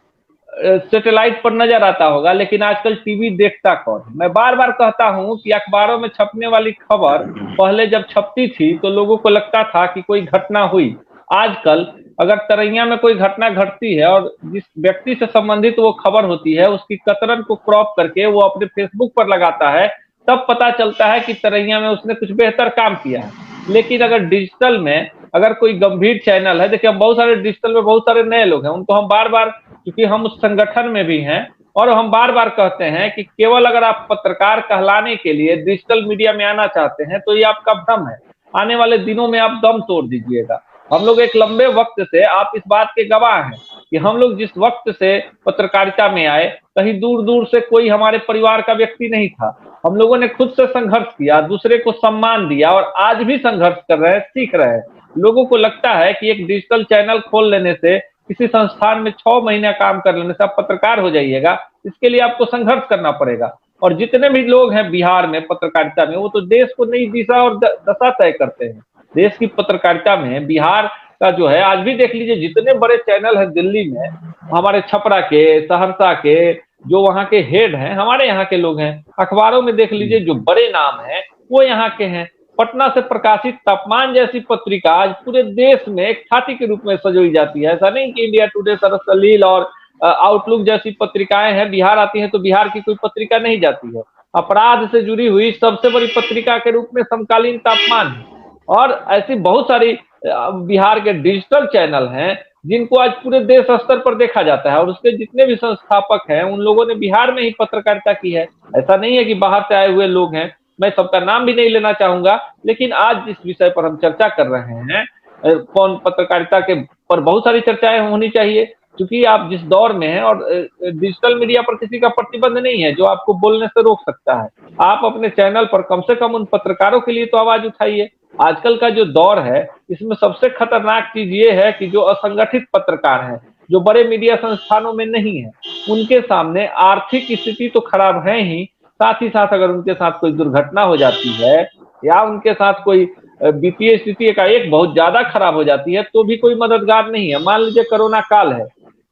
सैटेलाइट पर नजर आता होगा, लेकिन आजकल टीवी देखता कौन है? मैं बार बार कहता हूं कि अखबारों में छपने वाली खबर पहले जब छपती थी तो लोगों को लगता था कि कोई घटना हुई। आजकल अगर तरैया में कोई घटना घटती है और जिस व्यक्ति से संबंधित वो खबर होती है, उसकी कतरन को क्रॉप करके वो अपने फेसबुक पर लगाता है, तब पता चलता है कि तरैया में उसने कुछ बेहतर काम किया है। लेकिन अगर डिजिटल में अगर कोई गंभीर चैनल है, देखिए हम बहुत सारे डिजिटल में बहुत सारे नए लोग हैं, उनको हम बार बार, क्योंकि हम उस संगठन में भी हैं, और हम बार बार कहते हैं कि केवल अगर आप पत्रकार कहलाने के लिए डिजिटल मीडिया में आना चाहते हैं तो ये आपका भ्रम है। आने वाले दिनों में आप दम तोड़ दीजिएगा। हम लोग एक लंबे वक्त से, आप इस बात के गवाह हैं कि हम लोग जिस वक्त से पत्रकारिता में आए, कहीं दूर दूर से कोई हमारे परिवार का व्यक्ति नहीं था। हम लोगों ने खुद से संघर्ष किया, दूसरे को सम्मान दिया, और आज भी संघर्ष कर रहे हैं, सीख रहे हैं। लोगों को लगता है कि एक डिजिटल चैनल खोल लेने से, किसी संस्थान में 6 महीना काम कर लेने से आप पत्रकार हो जाइएगा। इसके लिए आपको संघर्ष करना पड़ेगा। और जितने भी लोग हैं बिहार में पत्रकारिता में, वो तो देश को नई दिशा और दशा तय करते हैं। देश की पत्रकारिता में बिहार का जो है, आज भी देख लीजिए जितने बड़े चैनल हैं दिल्ली में, हमारे छपरा के, सहरसा के, जो वहाँ के हेड हैं हमारे यहाँ के लोग हैं। अखबारों में देख लीजिए जो बड़े नाम हैं वो यहाँ के हैं। पटना से प्रकाशित तापमान जैसी पत्रिका आज पूरे देश में एक ख्याति के रूप में सजोई जाती है। ऐसा नहीं कि इंडिया टुडे, सरसलील और आउटलुक जैसी पत्रिकाएं हैं, बिहार आती हैं तो बिहार की कोई पत्रिका नहीं जाती है। अपराध से जुड़ी हुई सबसे बड़ी पत्रिका के रूप में समकालीन तापमान है। और ऐसी बहुत सारी बिहार के डिजिटल चैनल हैं जिनको आज पूरे देश स्तर पर देखा जाता है, और उसके जितने भी संस्थापक हैं उन लोगों ने बिहार में ही पत्रकारिता की है। ऐसा नहीं है कि बाहर से आए हुए लोग हैं। मैं सबका नाम भी नहीं लेना चाहूंगा, लेकिन आज जिस विषय पर हम चर्चा कर रहे हैं, कौन पत्रकारिता के पर बहुत सारी चर्चाएं होनी चाहिए, क्योंकि आप जिस दौर में हैं, और डिजिटल मीडिया पर किसी का प्रतिबंध नहीं है जो आपको बोलने से रोक सकता है। आप अपने चैनल पर कम से कम उन पत्रकारों के लिए तो आवाज उठाइए। आजकल का जो दौर है, इसमें सबसे खतरनाक चीज ये है कि जो असंगठित पत्रकार हैं, जो बड़े मीडिया संस्थानों में नहीं है, उनके सामने आर्थिक स्थिति तो खराब है ही, साथ ही साथ अगर उनके साथ कोई दुर्घटना हो जाती है या उनके साथ कोई वित्तीय स्थिति एकाएक बहुत ज्यादा खराब हो जाती है तो भी कोई मददगार नहीं है। मान लीजिए कोरोना काल है,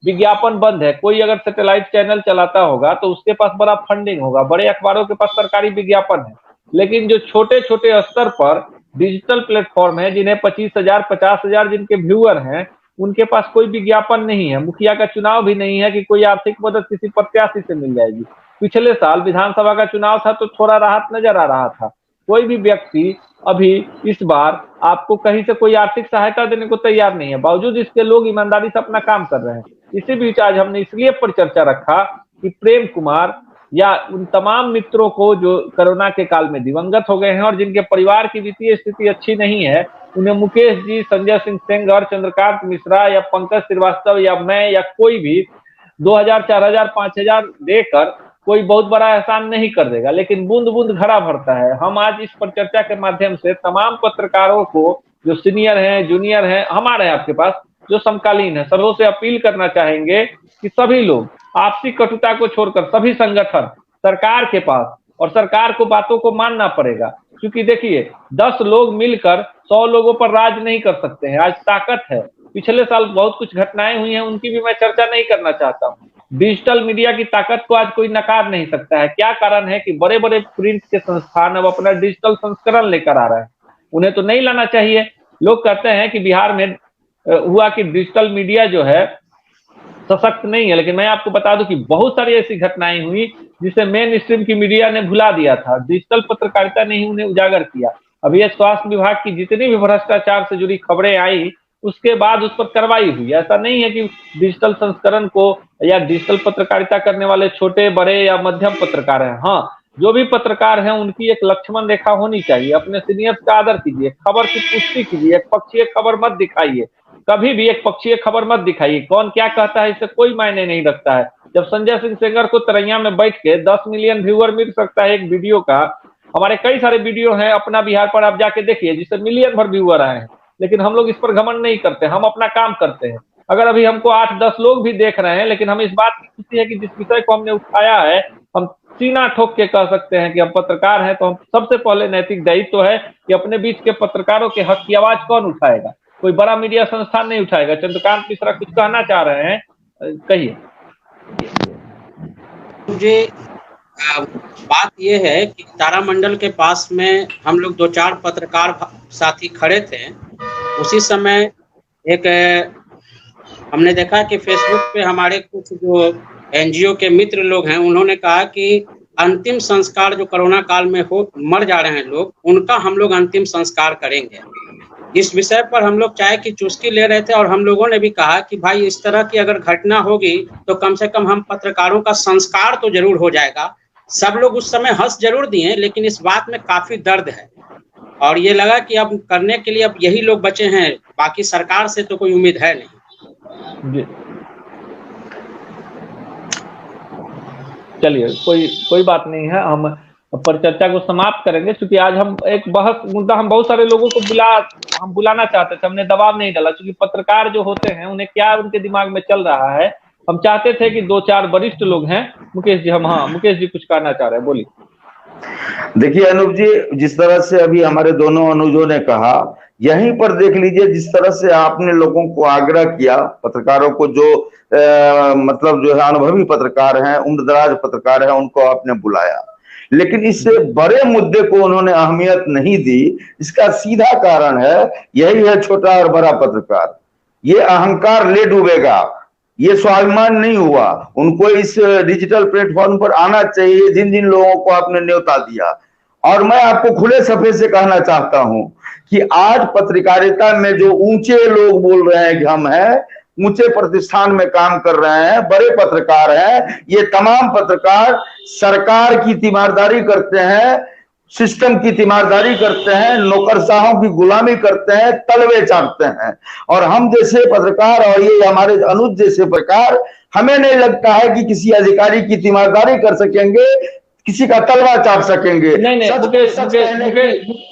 विज्ञापन बंद है, कोई अगर सैटेलाइट चैनल चलाता होगा तो उसके पास बड़ा फंडिंग होगा, बड़े अखबारों के पास सरकारी विज्ञापन है, लेकिन जो छोटे छोटे स्तर पर डिजिटल प्लेटफॉर्म है जिन्हें 25,000 50,000 जिनके व्यूअर हैं, उनके पास कोई विज्ञापन नहीं है, मुखिया का चुनाव भी नहीं है कि कोई आर्थिक मदद किसी प्रत्याशी से मिल जाएगी। पिछले साल विधानसभा का चुनाव था तो थोड़ा राहत नजर आ रहा था। कोई भी व्यक्ति अभी इस बार आपको कहीं से कोई आर्थिक सहायता देने को तैयार नहीं है, बावजूद इसके लोग ईमानदारी से अपना काम कर रहे हैं। इसी बीच आज हमने इसलिए पर चर्चा रखा कि प्रेम कुमार या उन तमाम मित्रों को जो कोरोना के काल में दिवंगत हो गए हैं और जिनके परिवार की वित्तीय स्थिति अच्छी नहीं है, उन्हें मुकेश जी, संजय सिंह सेंगर, चंद्रकांत मिश्रा या पंकज श्रीवास्तव या मैं या कोई भी 2,000 4,000 5,000 देकर कोई बहुत बड़ा एहसान नहीं कर देगा, लेकिन बूंद बूंद घड़ा भरता है। हम आज इस पर चर्चा के माध्यम से तमाम पत्रकारों को, जो सीनियर हैं, जूनियर हैं, हमारे आपके पास जो समकालीन है, सबों से अपील करना चाहेंगे कि सभी लोग आपसी कटुता को छोड़कर सभी संगठन सरकार के पास, और सरकार को बातों को मानना पड़ेगा, क्योंकि देखिए 10 लोग मिलकर 100 लोगों पर राज नहीं कर सकते हैं। आज ताकत है। पिछले साल बहुत कुछ घटनाएं हुई हैं, उनकी भी मैं चर्चा नहीं करना चाहता हूँ। डिजिटल मीडिया की ताकत को आज कोई नकार नहीं सकता है। क्या कारण है कि बड़े बड़े प्रिंट के संस्थान अब अपना डिजिटल संस्करण लेकर आ रहे हैं, उन्हें तो नहीं लाना चाहिए। लोग कहते हैं कि बिहार में हुआ कि डिजिटल मीडिया जो है सशक्त नहीं है, लेकिन मैं आपको बता दूं कि बहुत सारी ऐसी घटनाएं हुई जिसे मेन स्ट्रीम की मीडिया ने भुला दिया था, डिजिटल पत्रकारिता ने ही उन्हें उजागर किया। अभी स्वास्थ्य विभाग की जितनी भी भ्रष्टाचार से जुड़ी खबरें आई, उसके बाद उस पर कार्रवाई हुई। ऐसा नहीं है कि डिजिटल संस्करण को या डिजिटल पत्रकारिता करने वाले छोटे बड़े या मध्यम पत्रकार हैं। हाँ, जो भी पत्रकार हैं उनकी एक लक्ष्मण रेखा होनी चाहिए। अपने सीनियर्स का आदर कीजिए, खबर की पुष्टि कीजिए, एक पक्षीय खबर मत दिखाइए, कभी भी एक पक्षीय खबर मत दिखाइए। कौन क्या कहता है इससे कोई मायने नहीं रखता है। जब संजय सिंह सेंगर को तरैया में बैठ के 10 मिलियन व्यूअर मिल सकता है एक वीडियो का, हमारे कई सारे वीडियो हैं अपना बिहार पर, आप जाके देखिए, जिससे मिलियन भर व्यूअर आए हैं, लेकिन हम लोग इस पर घमंड नहीं करते, हम अपना काम करते हैं। अगर अभी हमको 8-10 लोग भी देख रहे हैं, लेकिन हम इस बात की खुशी है कि जिस विषय को हमने उठाया है, हम सीना ठोक के कह सकते हैं कि हम पत्रकार हैं, तो हम सबसे पहले नैतिक दायित्व है कि अपने बीच के पत्रकारों के हक की आवाज कौन उठाएगा? कोई बड़ा मीडिया संस्थान नहीं उठाएगा। चंद्रकांत मिश्रा कुछ कहना चाह रहे हैं, कहिए। मुझे बात यह है कि तारामंडल के पास में हम लोग 2-4 पत्रकार साथी खड़े थे। उसी समय एक हमने देखा कि फेसबुक पे हमारे कुछ जो एनजीओ के मित्र लोग हैं, उन्होंने कहा कि अंतिम संस्कार जो कोरोना काल में मर जा रहे हैं लोग, उनका हम लोग अंतिम संस्कार करेंगे। इस विषय पर हम लोग चाय की चुस्की ले रहे थे और हम लोगों ने भी कहा कि भाई इस तरह की अगर घटना होगी तो कम से कम हम पत्रकारों का संस्कार तो जरूर हो जाएगा। सब लोग उस समय हंस जरूर दिए, लेकिन इस बात में काफी दर्द है और ये लगा कि अब करने के लिए अब यही लोग बचे हैं, बाकी सरकार से तो कोई उम्मीद है नहीं। चलिए, कोई बात नहीं है, हम पर चर्चा को समाप्त करेंगे, क्योंकि आज हम एक मुद्दा हम बहुत सारे लोगों को बुलाना चाहते थे, हमने दबाव नहीं डाला, क्योंकि पत्रकार जो होते हैं उन्हें क्या उनके दिमाग में चल रहा है, हम चाहते थे कि 2-4 वरिष्ठ लोग हैं। मुकेश जी, मुकेश जी कुछ कहना चाह रहे हैं, बोलिए। देखिए अनूप जी, जिस तरह से अभी हमारे दोनों अनुजों ने कहा, यहीं पर देख लीजिए जिस तरह से आपने लोगों को आग्रह किया, पत्रकारों को जो मतलब जो है अनुभवी पत्रकार हैं, उम्रदराज पत्रकार हैं, उनको आपने बुलाया, लेकिन इससे बड़े मुद्दे को उन्होंने अहमियत नहीं दी। इसका सीधा कारण है यही है, छोटा और बड़ा पत्रकार, ये अहंकार ले डूबेगा, ये स्वाभिमान नहीं हुआ। उनको इस डिजिटल प्लेटफॉर्म पर आना चाहिए जिन जिन लोगों को आपने न्योता दिया। और मैं आपको खुले सफे से कहना चाहता हूं कि आज पत्रकारिता में जो ऊंचे लोग बोल रहे हैं कि हम हैं, ऊंचे प्रतिष्ठान में काम कर रहे हैं, बड़े पत्रकार हैं, ये तमाम पत्रकार सरकार की तीमारदारी करते हैं, सिस्टम की तीमारदारी करते हैं, नौकरशाहों की गुलामी करते हैं, तलवे चाटते हैं। और हम जैसे पत्रकार और ये हमारे अनुज जैसे पत्रकार, हमें नहीं लगता है कि किसी अधिकारी की तीमारदारी कर सकेंगे, किसी का तलवा चाट सकेंगे। नहीं,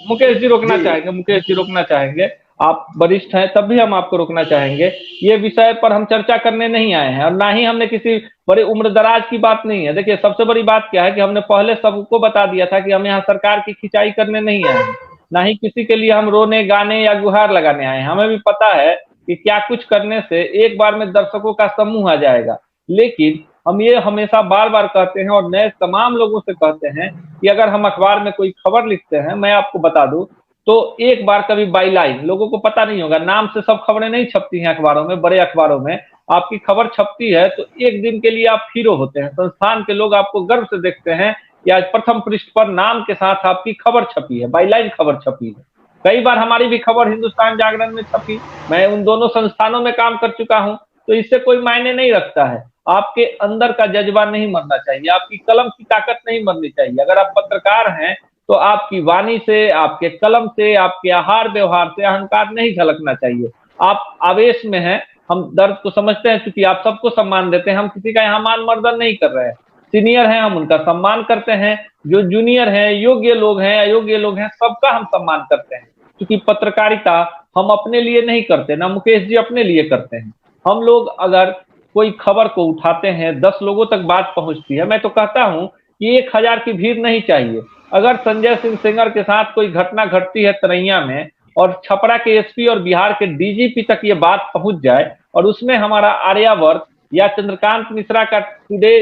मुकेश जी रोकना चाहेंगे, आप वरिष्ठ हैं, तब भी हम आपको रोकना चाहेंगे। ये विषय पर हम चर्चा करने नहीं आए हैं और ना ही हमने किसी बड़े उम्र दराज की बात नहीं है। देखिए सबसे बड़ी बात क्या है कि हमने पहले सबको बता दिया था कि हम यहाँ सरकार की खिंचाई करने नहीं आए हैं, ना ही किसी के लिए हम रोने गाने या गुहार लगाने आए हैं। हमें भी पता है कि क्या कुछ करने से एक बार में दर्शकों का समूह आ जाएगा, लेकिन हम ये हमेशा बार बार कहते हैं और नए तमाम लोगों से कहते हैं कि अगर हम अखबार में कोई खबर लिखते हैं, मैं आपको बता दूं तो एक बार कभी बाई लाइन, लोगों को पता नहीं होगा, नाम से सब खबरें नहीं छपती हैं अखबारों में, बड़े अखबारों में आपकी खबर छपती है तो एक दिन के लिए आप हीरो होते हैं, संस्थान के लोग आपको गर्व से देखते हैं कि आज प्रथम पृष्ठ पर नाम के साथ आपकी खबर छपी है, बाई लाइन खबर छपी है। कई बार हमारी भी खबर हिंदुस्तान जागरण में छपी, मैं उन दोनों संस्थानों में काम कर चुका हूं, तो इससे कोई मायने नहीं रखता है। आपके अंदर का जज्बा नहीं मरना चाहिए, आपकी कलम की ताकत नहीं मरनी चाहिए। अगर आप पत्रकार हैं तो आपकी वाणी से, आपके कलम से, आपके आहार व्यवहार से अहंकार नहीं झलकना चाहिए। आप आवेश में हैं, हम दर्द को समझते हैं, क्योंकि आप सबको सम्मान देते हैं, हम किसी का यहाँ मान मर्दन नहीं कर रहे हैं। सीनियर हैं हम उनका सम्मान करते हैं, जो जूनियर हैं, योग्य लोग हैं, अयोग्य लोग हैं, सबका हम सम्मान करते हैं, क्योंकि पत्रकारिता हम अपने लिए नहीं करते, ना मुकेश जी अपने लिए करते हैं। हम लोग अगर कोई खबर को उठाते हैं, 10 लोगों तक बात पहुंचती है, मैं तो कहता हूं कि 1000 की भीड़ नहीं चाहिए। अगर संजय सिंह सेंगर के साथ कोई घटना घटती है तरैया में और छपरा के एसपी और बिहार के डीजीपी तक ये बात पहुंच जाए और उसमें हमारा आर्यावर्त या चंद्रकांत मिश्रा का टुडे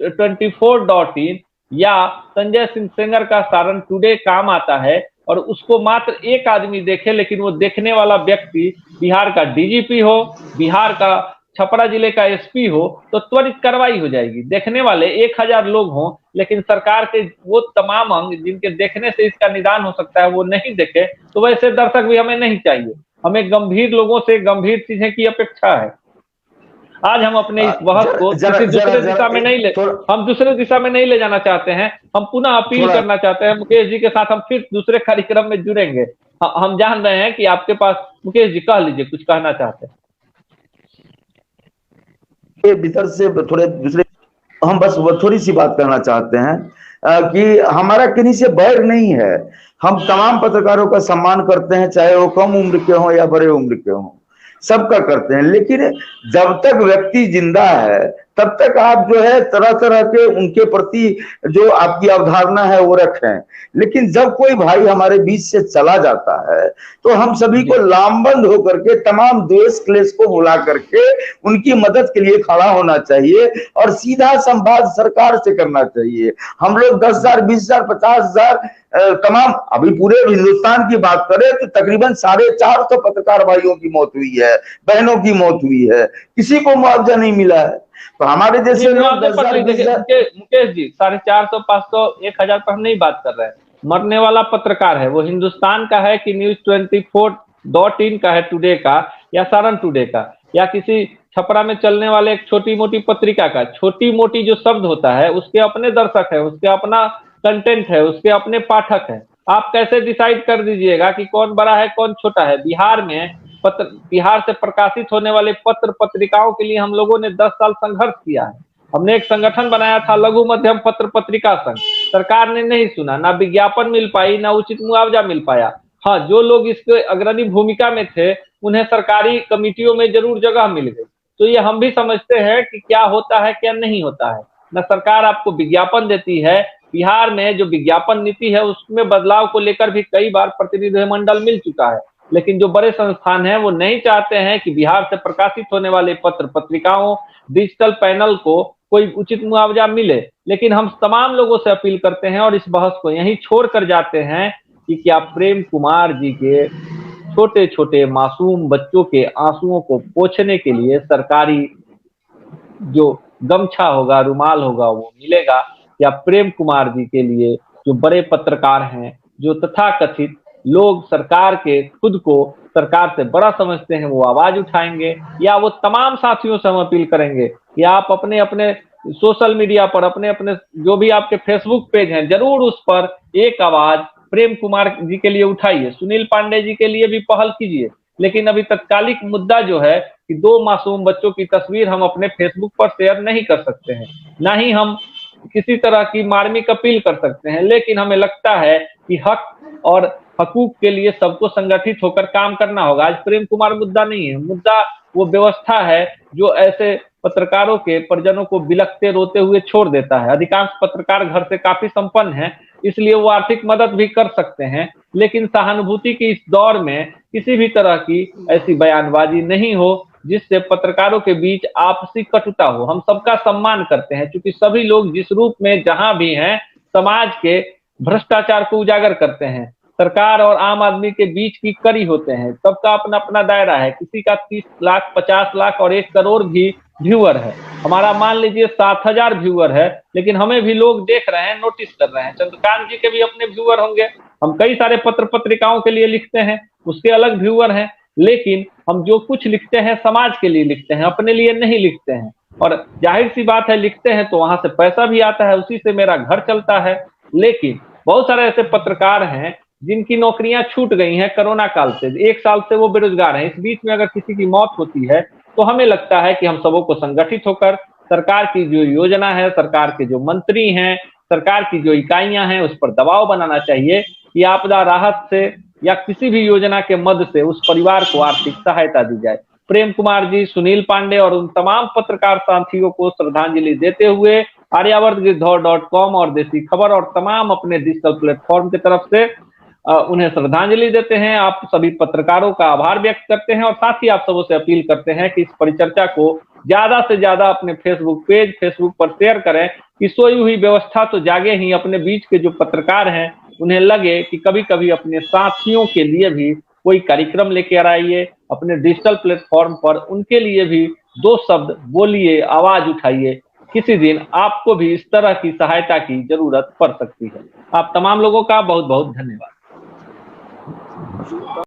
24.in या संजय सिंह सेंगर का सारण टुडे काम आता है और उसको मात्र एक आदमी देखे, लेकिन वो देखने वाला व्यक्ति बिहार का डीजीपी हो, बिहार का छपरा जिले का एसपी हो, तो त्वरित कार्रवाई हो जाएगी। देखने वाले 1000 लोग हों, लेकिन सरकार के वो तमाम अंग जिनके देखने से इसका निदान हो सकता है वो नहीं देखे, तो वैसे दर्शक भी हमें नहीं चाहिए। हमें गंभीर लोगों से गंभीर चीजें की अपेक्षा है। आज हम अपने इस बहस को किसी दूसरे दिशा में नहीं ले, हम दूसरे दिशा में नहीं ले जाना चाहते हैं। हम पुनः अपील करना चाहते हैं मुकेश जी के साथ, हम फिर दूसरे कार्यक्रम में जुड़ेंगे। हम जान रहे हैं कि आपके पास, मुकेश जी कह लीजिए, कुछ कहना चाहते हैं। भीतर से थोड़े दूसरे, हम बस वो थोड़ी सी बात करना चाहते हैं कि हमारा किन्हीं से बैर नहीं है। हम तमाम पत्रकारों का सम्मान करते हैं, चाहे वो कम उम्र के हों या बड़े उम्र के हों, सबका करते हैं। लेकिन जब तक व्यक्ति जिंदा है तब तक आप जो है तरह तरह के उनके प्रति जो आपकी अवधारणा है वो रखें। लेकिन जब कोई भाई हमारे बीच से चला जाता है तो हम सभी को लामबंद होकर के तमाम द्वेष क्लेश को भुला करके उनकी मदद के लिए खड़ा होना चाहिए और सीधा संवाद सरकार से करना चाहिए। हम लोग 10,000, 20,000, 50,000 तमाम, अभी पूरे हिंदुस्तान की बात करें तो तकरीबन 450 पत्रकार भाइयों की मौत हुई है, बहनों की मौत हुई है, किसी को मुआवजा नहीं मिला है। तो हमारे जैसे लोग मुकेश जी 450, 500, 1000 पर हम नहीं बात कर रहे हैं। मरने वाला पत्रकार है वो हिंदुस्तान का है कि न्यूज 24.in का है, टुडे का या सारण टुडे का, या किसी छपरा में चलने वाले एक छोटी मोटी पत्रिका का। छोटी मोटी जो शब्द होता है उसके अपने दर्शक है, उसके अपना कंटेंट है, उसके अपने पाठक है। आप कैसे डिसाइड कर दीजिएगा कि कौन बड़ा है कौन छोटा है? बिहार में बिहार से प्रकाशित होने वाले पत्र पत्रिकाओं के लिए हम लोगों ने 10 साल संघर्ष किया है। हमने एक संगठन बनाया था, लघु मध्यम पत्र पत्रिका संघ। सरकार ने नहीं सुना, ना विज्ञापन मिल पाई, ना उचित मुआवजा मिल पाया। हाँ, जो लोग इसके अग्रणी भूमिका में थे उन्हें सरकारी कमेटियों में जरूर जगह मिल गई। तो ये हम भी समझते हैं कि क्या होता है क्या नहीं होता है। न सरकार आपको विज्ञापन देती है। बिहार में जो विज्ञापन नीति है उसमें बदलाव को लेकर भी कई बार प्रतिनिधिमंडल मिल चुका है, लेकिन जो बड़े संस्थान हैं वो नहीं चाहते हैं कि बिहार से प्रकाशित होने वाले पत्र पत्रिकाओं, डिजिटल पैनल को कोई उचित मुआवजा मिले। लेकिन हम तमाम लोगों से अपील करते हैं और इस बहस को यहीं छोड़ कर जाते हैं कि क्या प्रेम कुमार जी के छोटे छोटे मासूम बच्चों के आंसुओं को पोंछने के लिए सरकारी जो गमछा होगा, रुमाल होगा, वो मिलेगा? या प्रेम कुमार जी के लिए जो बड़े पत्रकार हैं, जो तथाकथित लोग सरकार के खुद को सरकार से बड़ा समझते हैं, वो आवाज उठाएंगे? या वो तमाम साथियों से हम अपील करेंगे कि आप अपने अपने सोशल मीडिया पर, अपने अपने जो भी आपके फेसबुक पेज हैं, जरूर उस पर एक आवाज प्रेम कुमार जी के लिए उठाइए, सुनील पांडे जी के लिए भी पहल कीजिए। लेकिन अभी तत्कालिक मुद्दा जो है कि 2 मासूम बच्चों की तस्वीर हम अपने फेसबुक पर शेयर नहीं कर सकते हैं, ना ही हम किसी तरह की मार्मिक अपील कर सकते हैं। लेकिन हमें लगता है कि हक और हकूक के लिए सबको संगठित होकर काम करना होगा। आज प्रेम कुमार मुद्दा नहीं है, मुद्दा वो व्यवस्था है जो ऐसे पत्रकारों के परिजनों को बिलखते रोते हुए छोड़ देता है। अधिकांश पत्रकार घर से काफी संपन्न हैं, इसलिए वो आर्थिक मदद भी कर सकते हैं, लेकिन सहानुभूति के इस दौर में किसी भी तरह की ऐसी बयानबाजी नहीं हो जिससे पत्रकारों के बीच आपसी कटुता हो। हम सबका सम्मान करते हैं, क्योंकि सभी लोग जिस रूप में जहां भी हैं समाज के भ्रष्टाचार को उजागर करते हैं। सरकार और आम आदमी के बीच की कड़ी होते हैं, सबका अपना अपना दायरा है। किसी का 30 लाख 50 लाख और 1 करोड़ भी व्यूअर है। हमारा मान लीजिए 7,000 व्यूअर है, लेकिन हमें भी लोग देख रहे हैं, नोटिस कर रहे हैं। चंद्रकांत जी के भी अपने व्यूअर होंगे। हम कई सारे पत्र पत्रिकाओं के लिए लिखते हैं, उसके अलग व्यूअर हैं, लेकिन हम जो कुछ लिखते हैं समाज के लिए लिखते हैं, अपने लिए नहीं लिखते हैं। और जाहिर सी बात है, लिखते हैं तो वहां से पैसा भी आता है, उसी से मेरा घर चलता है। लेकिन बहुत सारे ऐसे पत्रकार हैं जिनकी नौकरियां छूट गई हैं कोरोना काल से, 1 साल से वो बेरोजगार हैं। इस बीच में अगर किसी की मौत होती है तो हमें लगता है कि हम सबों को संगठित होकर सरकार की जो योजना है, सरकार के जो मंत्री हैं, सरकार की जो इकाइयां हैं, उस पर दबाव बनाना चाहिए कि आपदा राहत से या किसी भी योजना के मद से उस परिवार को आर्थिक सहायता दी जाए। प्रेम कुमार जी, सुनील पांडे और उन तमाम पत्रकार साथियों को श्रद्धांजलि देते हुए आर्यावर्त गिरधौर.com और देसी खबर और तमाम अपने डिजिटल प्लेटफॉर्म की तरफ से उन्हें श्रद्धांजलि देते हैं। आप सभी पत्रकारों का आभार व्यक्त करते हैं और साथ ही आप सबों से अपील करते हैं कि इस परिचर्चा को ज्यादा से ज्यादा अपने फेसबुक पर शेयर करें कि सोई हुई व्यवस्था तो जागे ही। अपने बीच के जो पत्रकार हैं उन्हें लगे कि कभी कभी अपने साथियों के लिए भी कोई कार्यक्रम लेकर आइए, अपने डिजिटल प्लेटफॉर्म पर उनके लिए भी 2 शब्द बोलिए, आवाज उठाइए। किसी दिन आपको भी इस तरह की सहायता की जरूरत पड़ सकती है। आप तमाम लोगों का बहुत बहुत धन्यवाद।